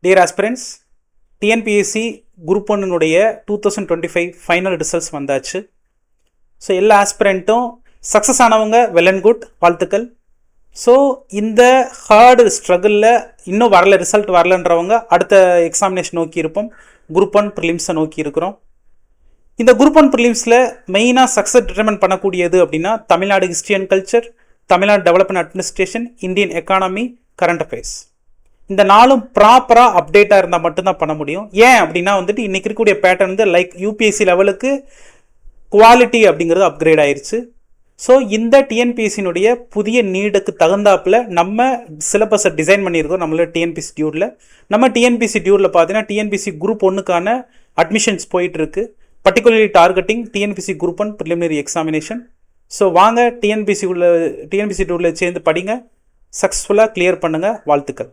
Dear aspirants, TNPSC group 1 2025 final results வந்தாச்சு. So எல்லா ஆஸ்பிரண்ட்டும் success ஆனவங்க வெல் அண்ட் குட், வாழ்த்துக்கள். ஸோ இந்த ஹார்டு ஸ்ட்ரகிளில் இன்னும் ரிசல்ட் வரலன்றவங்க அடுத்த எக்ஸாமினேஷன் நோக்கி இருப்போம். குரூப் 1 ப்ரிலிம்ஸை நோக்கி இருக்கிறோம். இந்த குரூப் 1 ப்ரிலிம்ஸில் மெயினாக சக்ஸஸ் டிட்டர்மைன் பண்ணக்கூடியது அப்படின்னா Tamil Nadu history and culture, Tamil Nadu development administration, Indian economy, current affairs. இந்த நாளும் ப்ராப்பராக அப்டேட்டாக இருந்தால் மட்டும்தான் பண்ண முடியும். ஏன் அப்படின்னா இன்றைக்கி இருக்கக்கூடிய பேட்டர்ன் லைக் யூபிஎஸ்சி லெவலுக்கு குவாலிட்டி அப்படிங்கிறது அப்கிரேட் ஆயிடுச்சு. ஸோ இந்த டிஎன்பிஎஸ்சினுடைய புதிய நீடுக்கு தகுந்தாப்பில் நம்ம சிலபஸை டிசைன் பண்ணியிருக்கோம். நம்மளோட டிஎன்பிஎஸ்சி டியூரில் பார்த்தீங்கன்னா டிஎன்பிஎஸ்சி குரூப் 1க்கான அட்மிஷன்ஸ் போயிட்டுருக்கு. Particularly targeting TNPSC group 1 preliminary examination. So வாங்க டிஎன்பிஎஸ்சி டியூரில் சேர்ந்து படிங்க, சக்ஸஸ்ஃபுல்லாக கிளியர் பண்ணுங்கள். வாழ்த்துக்கள்.